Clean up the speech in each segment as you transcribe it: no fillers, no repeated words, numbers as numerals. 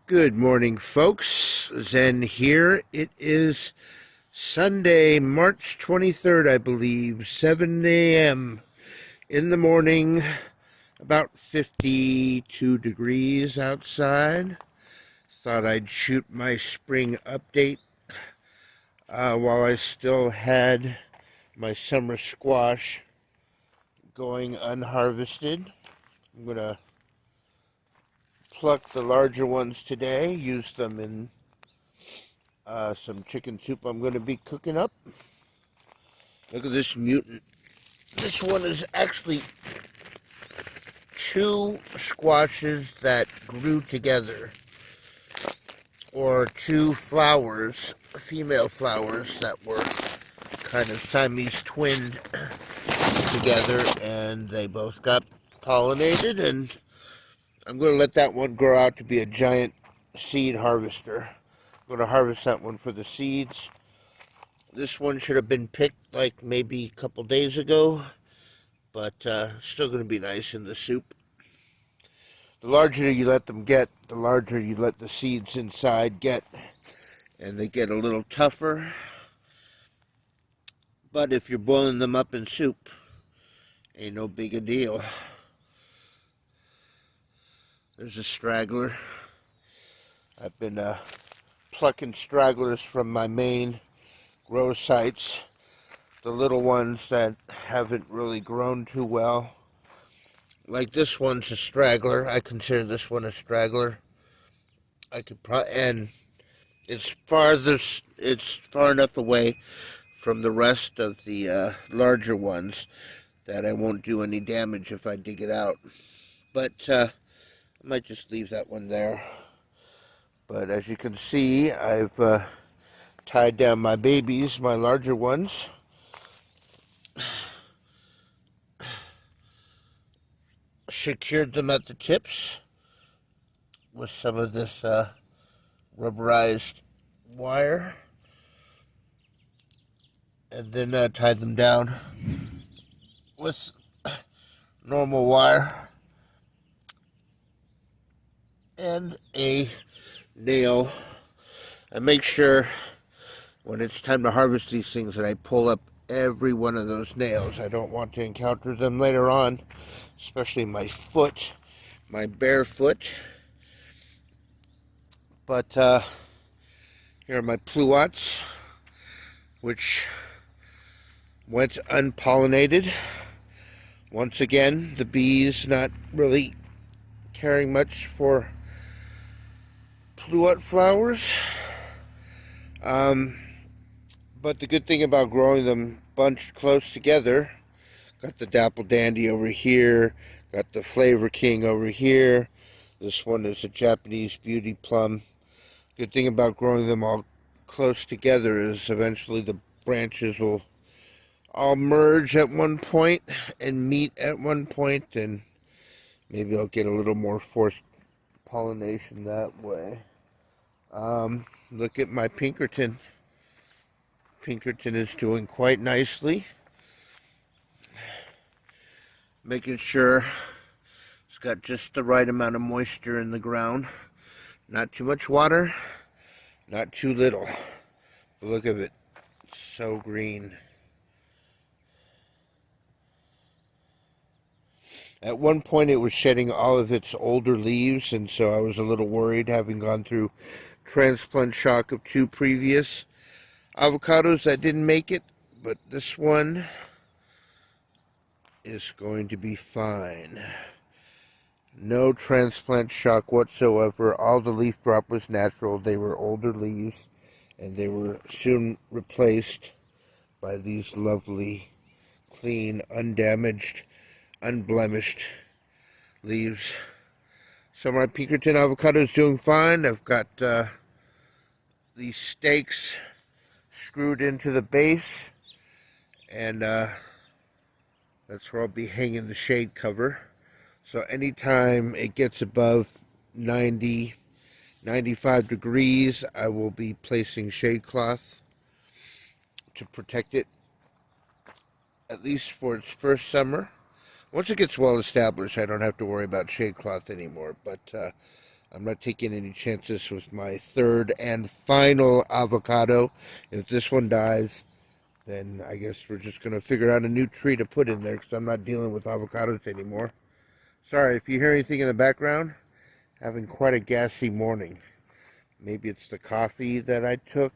Good morning, folks. Zen here. It is Sunday, March 23rd, I believe, 7 a.m. in the morning, about 52 degrees outside. Thought I'd shoot my spring update while I still had my summer squash going unharvested. I'm going to pluck the larger ones today, use them in some chicken soup I'm going to be cooking up. Look at this mutant. This one is actually two squashes that grew together, or two flowers, female flowers that were kind of Siamese twinned together, and they both got pollinated, and I'm going to let that one grow out to be a giant seed harvester. I'm going to harvest that one for the seeds. This one should have been picked like maybe a couple days ago, but still going to be nice in the soup. The larger you let them get, the larger you let the seeds inside get, and they get a little tougher. But if you're boiling them up in soup, ain't no big a deal. There's a straggler. I've been plucking stragglers from my main grow sites. The little ones that haven't really grown too well. Like this one's a straggler. I consider this one a straggler. I could probably, and it's far enough away from the rest of the larger ones that I won't do any damage if I dig it out. But I might just leave that one there. But as you can see, I've tied down my babies, my larger ones. Secured them at the tips with some of this rubberized wire. And then tied them down with normal wire and a nail. I make sure when it's time to harvest these things that I pull up every one of those nails. I don't want to encounter them later on, especially my foot, my bare foot. But here are my Pluots, which went unpollinated. Once again, the bees not really caring much for Pluot flowers. But the good thing about growing them bunched close together, got the Dapple Dandy over here, got the Flavor King over here. This one is a Japanese Beauty Plum. Good thing about growing them all close together is eventually the branches will all merge at one point and meet at one point, and maybe I'll get a little more forced pollination that way. Look at my Pinkerton. Pinkerton is doing quite nicely. Making sure it's got just the right amount of moisture in the ground. Not too much water, not too little. But look at it, it's so green. At one point it was shedding all of its older leaves, and so I was a little worried, having gone through transplant shock of two previous avocados that didn't make it, but this one is going to be fine. No transplant shock whatsoever. All the leaf drop was natural. They were older leaves, and they were soon replaced by these lovely, clean, undamaged, unblemished leaves. So my Pinkerton avocado is doing fine. I've got these stakes screwed into the base, and that's where I'll be hanging the shade cover. So anytime it gets above 90, 95 degrees, I will be placing shade cloth to protect it, at least for its first summer. Once it gets well established, I don't have to worry about shade cloth anymore, but I'm not taking any chances with my third and final avocado. If this one dies, then I guess we're just going to figure out a new tree to put in there because I'm not dealing with avocados anymore. Sorry if you hear anything in the background. Having quite a gassy morning. Maybe it's the coffee that I took.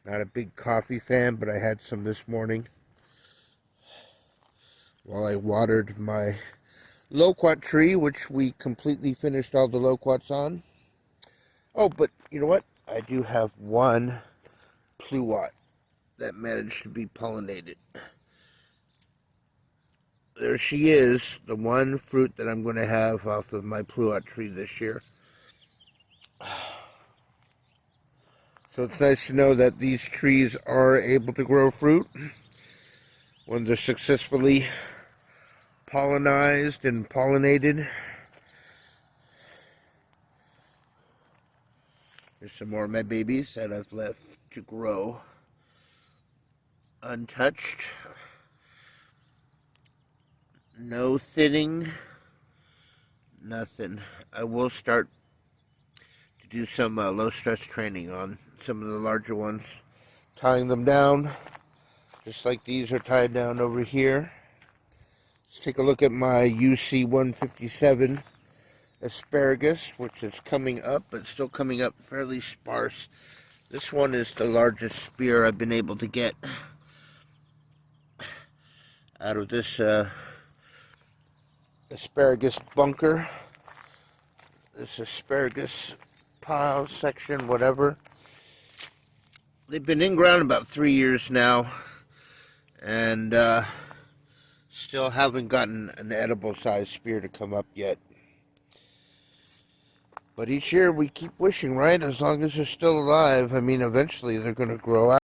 Not a big coffee fan, but I had some this morning while I watered my loquat tree, which we completely finished all the loquats on. Oh, but you know what? I do have one Pluot that managed to be pollinated. There she is, the one fruit that I'm going to have off of my Pluot tree this year. So it's nice to know that these trees are able to grow fruit when they're successfully pollinized and pollinated. There's some more of my babies that I've left to grow untouched. No thinning, nothing. I will start to do some low stress training on some of the larger ones, tying them down just like these are tied down over here. Let's take a look at my UC 157 asparagus, which is coming up, but still coming up fairly sparse. This one is the largest spear I've been able to get out of this asparagus bunker, this asparagus pile section, whatever. They've been in ground about 3 years now, and still haven't gotten an edible sized spear to come up yet. But each year we keep wishing, right? As long as they're still alive, I mean, eventually they're going to grow out.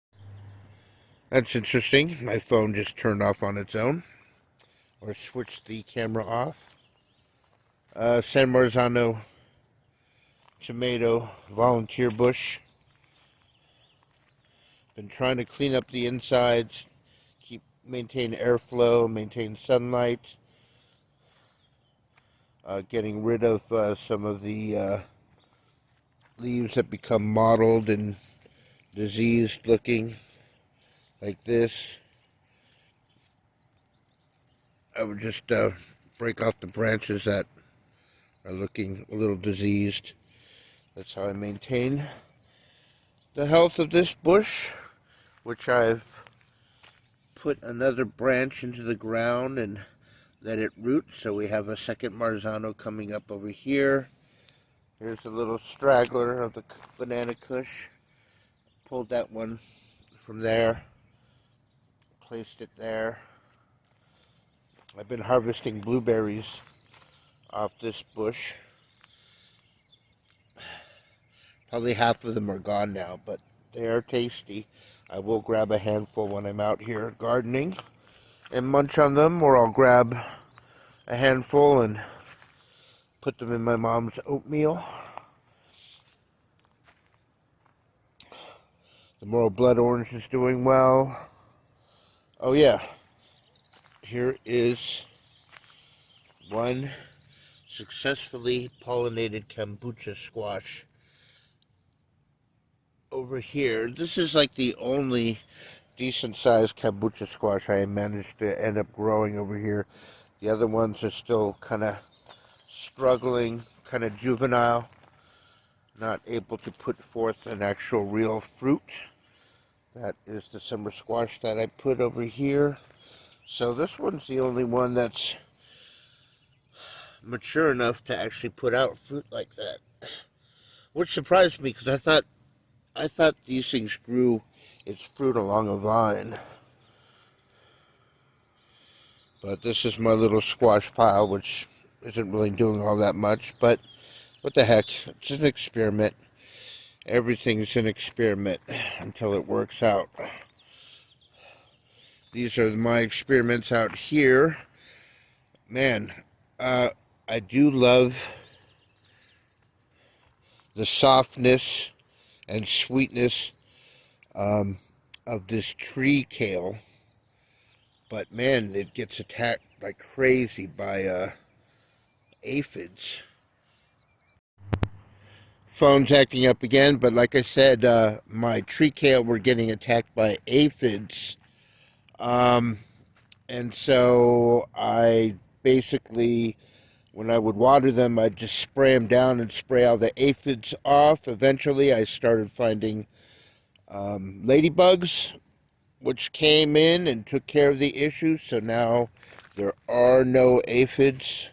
That's interesting. My phone just turned off on its own, or switched the camera off. San Marzano tomato volunteer bush. Been trying to clean up the insides, maintain airflow, maintain sunlight, getting rid of some of the leaves that become mottled and diseased looking, like this. I would just break off the branches that are looking a little diseased. That's how I maintain the health of this bush, which I've put another branch into the ground and let it root. So we have a second Marzano coming up over here. Here's a little straggler of the banana kush. Pulled that one from there, placed it there. I've been harvesting blueberries off this bush. Probably half of them are gone now, but they are tasty. I will grab a handful when I'm out here gardening and munch on them, or I'll grab a handful and put them in my mom's oatmeal. The Morrow Blood Orange is doing well. Oh yeah, here is one successfully pollinated Kombucha Squash over here. This is like the only decent sized Kombucha Squash I managed to end up growing over here. The other ones are still kind of struggling, kind of juvenile, not able to put forth an actual real fruit. That is the summer squash that I put over here. So this one's the only one that's mature enough to actually put out fruit like that, which surprised me because I thought these things grew its fruit along a vine. But this is my little squash pile, which isn't really doing all that much, but what the heck, it's an experiment. Everything's an experiment until it works out. These are my experiments out here. Man, I do love the softness and sweetness of this tree kale, but man, it gets attacked like crazy by aphids. phone's acting up again, but like I said, my tree kale were getting attacked by aphids. Um, and so I basically, when I would water them, I'd just spray them down and spray all the aphids off. Eventually, I started finding ladybugs, which came in and took care of the issue. So now there are no aphids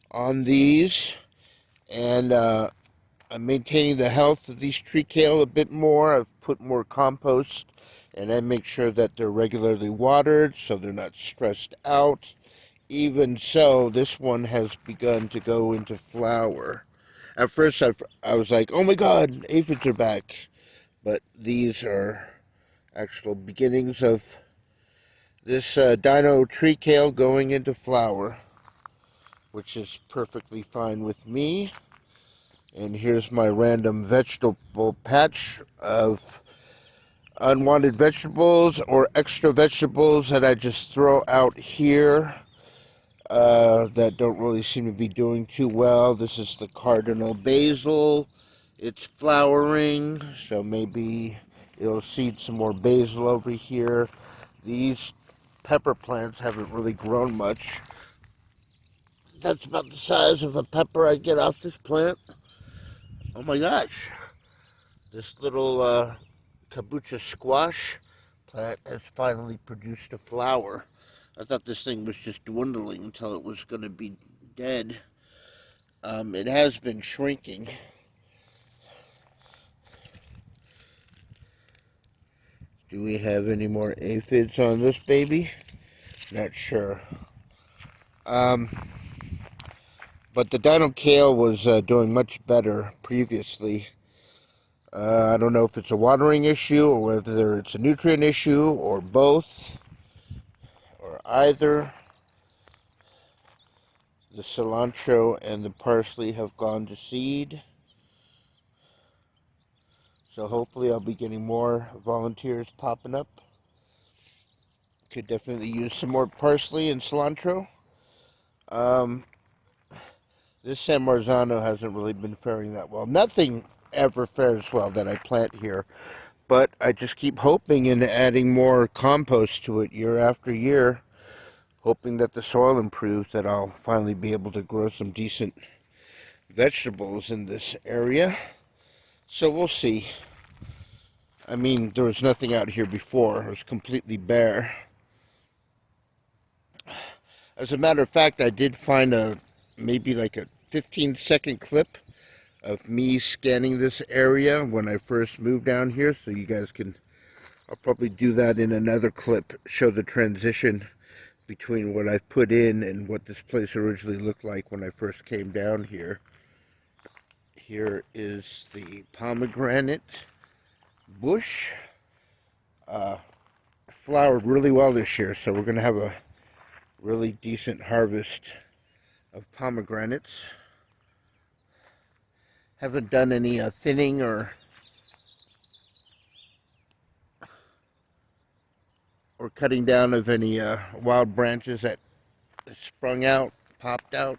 on these. And I'm maintaining the health of these tree kale a bit more. I've put more compost, and I make sure that they're regularly watered so they're not stressed out. Even so, this one has begun to go into flower. At first, I was like, oh my god, aphids are back. But these are actual beginnings of this Dino tree kale going into flower, which is perfectly fine with me. And here's my random vegetable patch of unwanted vegetables or extra vegetables that I just throw out here that don't really seem to be doing too well. This is the Cardinal Basil. It's flowering, so maybe it'll seed some more basil over here. These pepper plants haven't really grown much. That's about the size of a pepper I get off this plant. Oh my gosh. This little Kombucha Squash plant has finally produced a flower. I thought this thing was just dwindling until it was going to be dead. It has been shrinking. Do we have any more aphids on this baby? Not sure. But the Dino Kale was doing much better previously. I don't know if it's a watering issue or whether it's a nutrient issue or both or either. The cilantro and the parsley have gone to seed. So hopefully I'll be getting more volunteers popping up. Could definitely use some more parsley and cilantro. This San Marzano hasn't really been faring that well. Nothing ever fares well that I plant here. But I just keep hoping and adding more compost to it year after year. Hoping that the soil improves, that I'll finally be able to grow some decent vegetables in this area. So we'll see. I mean, there was nothing out here before. It was completely bare. As a matter of fact, I did find maybe like a 15-second clip of me scanning this area when I first moved down here, so you guys can, I'll probably do that in another clip, show the transition between what I've put in and what this place originally looked like when I first came down here. Here is the Pomegranate Bush. Flowered really well this year, so we're going to have a really decent harvest of pomegranates. Haven't done any thinning or cutting down of any wild branches that sprung out, popped out.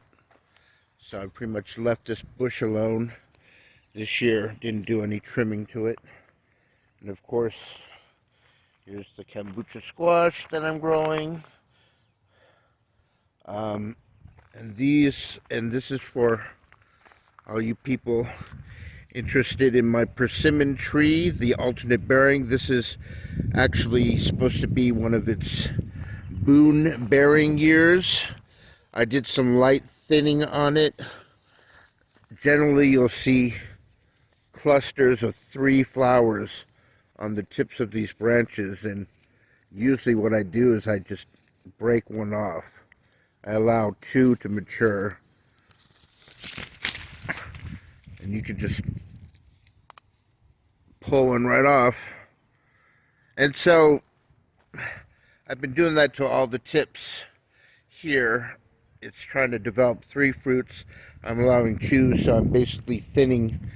So I pretty much left this bush alone this year. Didn't do any trimming to it. And of course, here's the Kombucha Squash that I'm growing. And this is for all you people interested in my persimmon tree, the alternate bearing. This is actually supposed to be one of its boon bearing years. I did some light thinning on it. Generally, you'll see clusters of 3 flowers on the tips of these branches, and usually what I do is I just break one off. I allow 2 to mature, and you can just pull one right off. And so I've been doing that to all the tips here. It's trying to develop 3 fruits. I'm allowing 2, so I'm basically thinning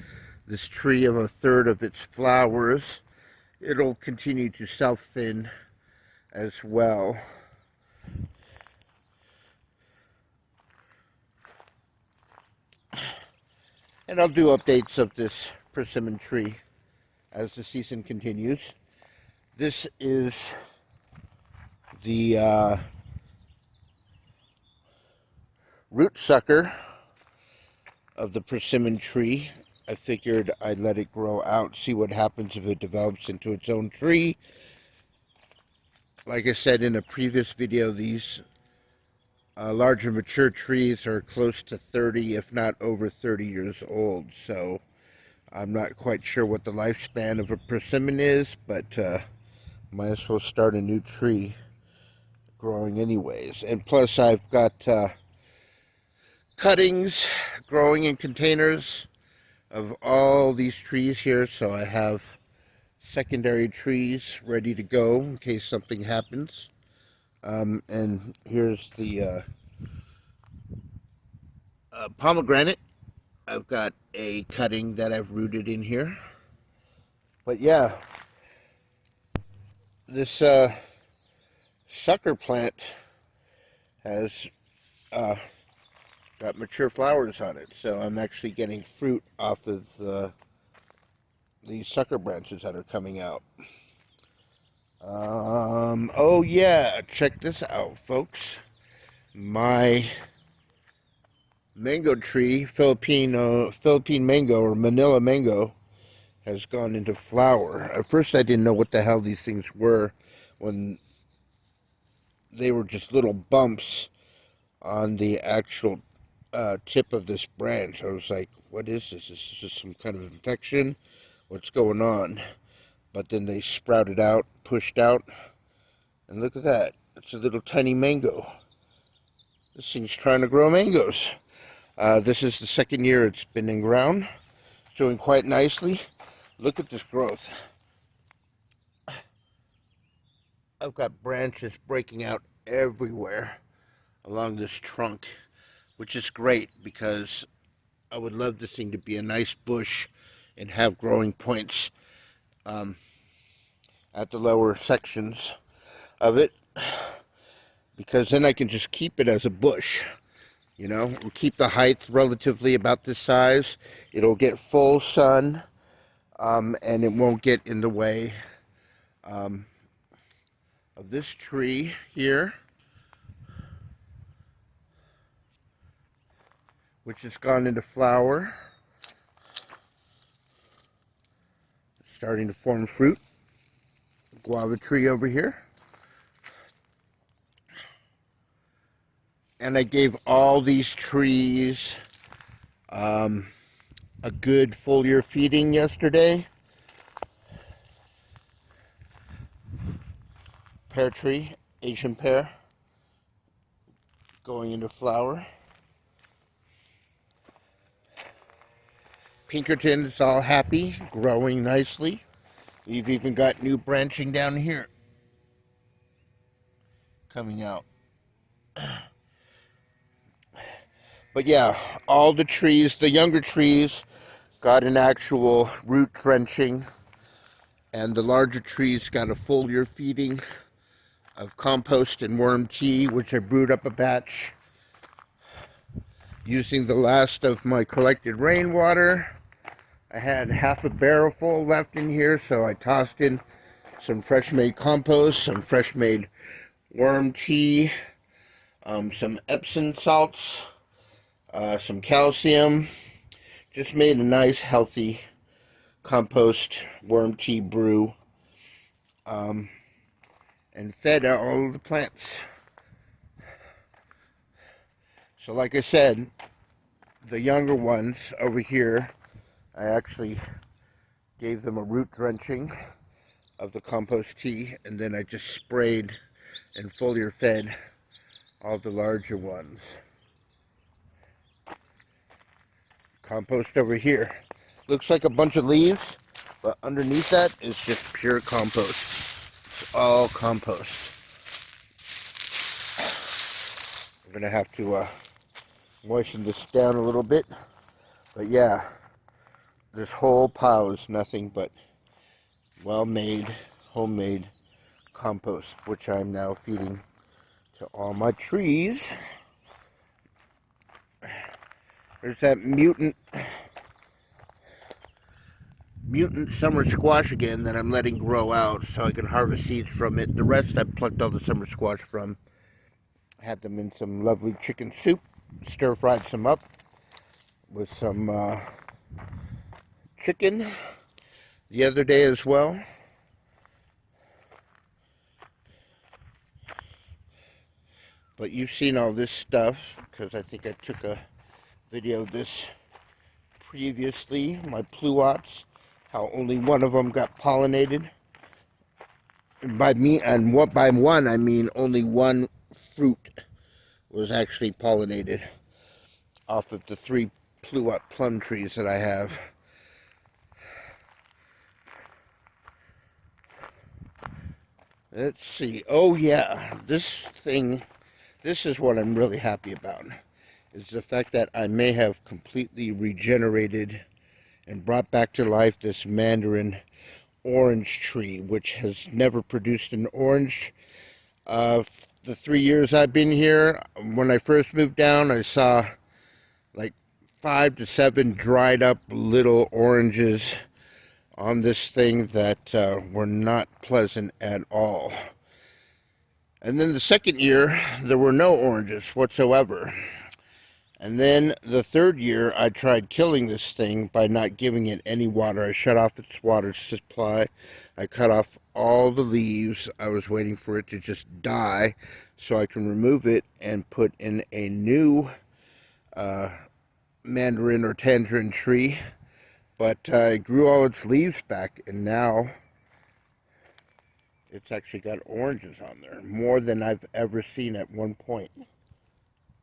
this tree of 1/3 of its flowers. It'll continue to self-thin as well. And I'll do updates of this persimmon tree as the season continues. This is the root sucker of the persimmon tree. I figured I'd let it grow out, see what happens if it develops into its own tree. Like I said in a previous video, these larger mature trees are close to 30, if not over 30 years old. So I'm not quite sure what the lifespan of a persimmon is, but might as well start a new tree growing anyways. And plus I've got cuttings growing in containers of all these trees here, so I have secondary trees ready to go in case something happens. And here's the pomegranate. I've got a cutting that I've rooted in here. But yeah, this sucker plant has got mature flowers on it, so I'm actually getting fruit off of these sucker branches that are coming out. Oh yeah, check this out, folks. My mango tree, Philippine mango or Manila mango, has gone into flower. At first I didn't know what the hell these things were when they were just little bumps on the actual tip of this branch. I was like, what is this? Is this some kind of infection? What's going on? But then they sprouted out, pushed out, and look at that. It's a little tiny mango. This thing's trying to grow mangoes. This is the second year it's been in ground. It's doing quite nicely. Look at this growth. I've got branches breaking out everywhere along this trunk, which is great because I would love this thing to be a nice bush and have growing points at the lower sections of it, because then I can just keep it as a bush, you know, we'll keep the height relatively about this size. It'll get full sun, and it won't get in the way of this tree here, which has gone into flower, starting to form fruit. Guava tree over here. And I gave all these trees a good full year feeding yesterday. Pear tree, Asian pear, going into flower. Pinkerton is all happy, growing nicely. We've even got new branching down here coming out. But yeah, all the trees, the younger trees, got an actual root drenching, and the larger trees got a full year feeding of compost and worm tea, which I brewed up a batch using the last of my collected rainwater. I had half a barrel full left in here, so I tossed in some fresh made compost, some fresh made worm tea, some Epsom salts, some calcium. Just made a nice healthy compost worm tea brew, and fed all of the plants. So like I said, the younger ones over here, I actually gave them a root drenching of the compost tea, and then I just sprayed and foliar fed all the larger ones. Compost over here. Looks like a bunch of leaves, but underneath that is just pure compost. It's all compost. I'm going to have to moisten this down a little bit, but yeah. This whole pile is nothing but well-made, homemade compost, which I'm now feeding to all my trees. There's that mutant mutant summer squash again that I'm letting grow out so I can harvest seeds from it. The rest I plucked all the summer squash from. Had them in some lovely chicken soup. Stir-fried some up with some chicken the other day as well. But you've seen all this stuff because I think I took a video of this previously. My Pluots, how only one of them got pollinated. And by one I mean only one fruit was actually pollinated off of the 3 Pluot plum trees that I have. Let's see. Oh yeah, this is what I'm really happy about. Is the fact that I may have completely regenerated and brought back to life this Mandarin orange tree, which has never produced an orange. The 3 years I've been here, when I first moved down, I saw like 5 to 7 dried up little oranges on this thing that were not pleasant at all. And then the second year, there were no oranges whatsoever. And then the third year, I tried killing this thing by not giving it any water. I shut off its water supply. I cut off all the leaves. I was waiting for it to just die so I can remove it and put in a new mandarin or tangerine tree. But I grew all its leaves back, and now it's actually got oranges on there. More than I've ever seen at one point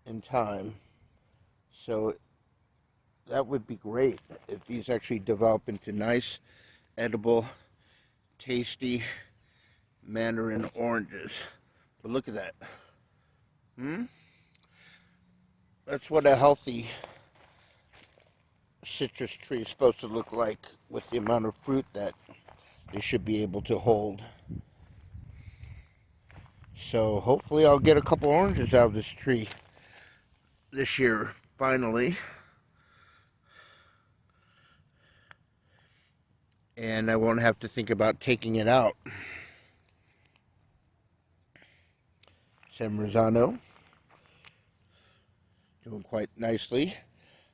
in time. So that would be great if these actually develop into nice, edible, tasty mandarin oranges. But look at that. That's what a healthy citrus tree is supposed to look like with the amount of fruit that they should be able to hold. So hopefully I'll get a couple oranges out of this tree this year, finally. And I won't have to think about taking it out. Some Marzano, doing quite nicely.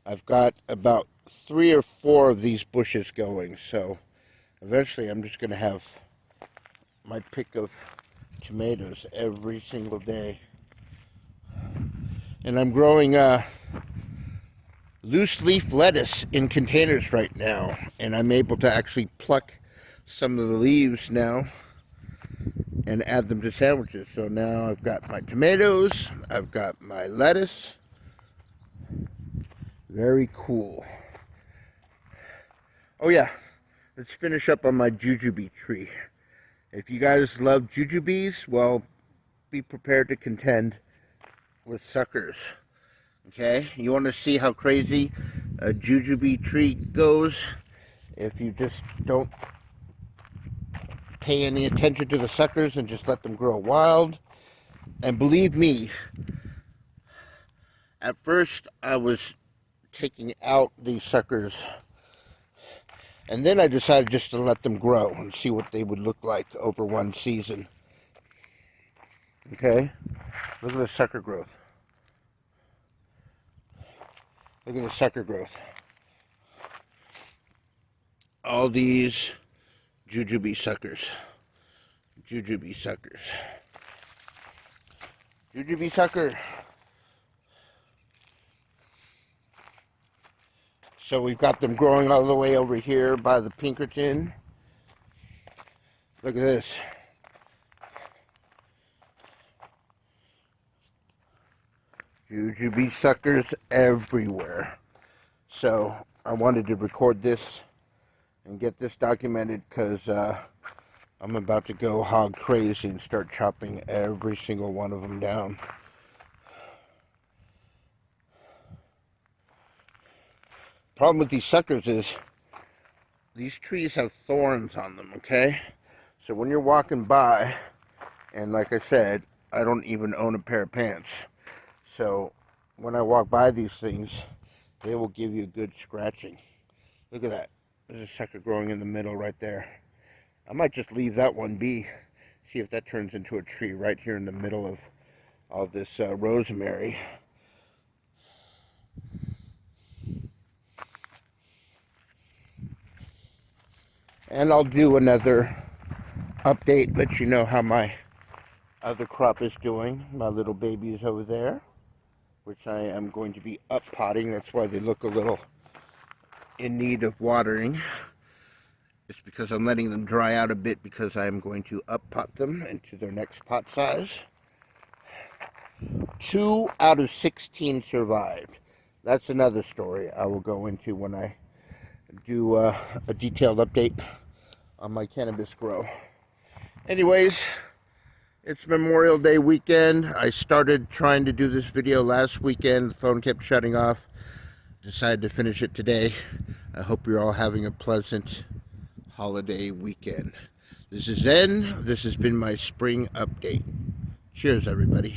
I've got about 3 or 4 of these bushes going, so eventually I'm just going to have my pick of tomatoes every single day. And I'm growing loose leaf lettuce in containers right now, and I'm able to actually pluck some of the leaves now and add them to sandwiches. So now I've got my tomatoes, I've got my lettuce. Very cool. Oh yeah, let's finish up on my Jujube tree. If you guys love jujubes, well, be prepared to contend with suckers. Okay, you want to see how crazy a Jujube tree goes if you just don't pay any attention to the suckers and just let them grow wild. And believe me, at first I was taking out these suckers, and then I decided just to let them grow and see what they would look like over one season. Okay, look at the sucker growth. Look at the sucker growth. All these Jujube suckers. Jujube suckers. Jujube sucker. So we've got them growing all the way over here by the Pinkerton. Look at this. Jujube suckers everywhere. So I wanted to record this and get this documented because I'm about to go hog crazy and start chopping every single one of them down. Problem with these suckers is these trees have thorns on them, okay? So when you're walking by, and like I said, I don't even own a pair of pants. So when I walk by these things, they will give you a good scratching. Look at that. There's a sucker growing in the middle right there. I might just leave that one be. See if that turns into a tree right here in the middle of all this rosemary. And I'll do another update, let you know how my other crop is doing. My little babies over there, which I am going to be up potting. That's why they look a little in need of watering. It's because I'm letting them dry out a bit because I'm going to up pot them into their next pot size. 2 out of 16 survived. That's another story I will go into when I do a detailed update on my cannabis grow. Anyways, it's Memorial Day weekend. I started trying to do this video last weekend. The phone kept shutting off. Decided to finish it today. I hope you're all having a pleasant holiday weekend. This is Zen. This has been my spring update. Cheers, everybody.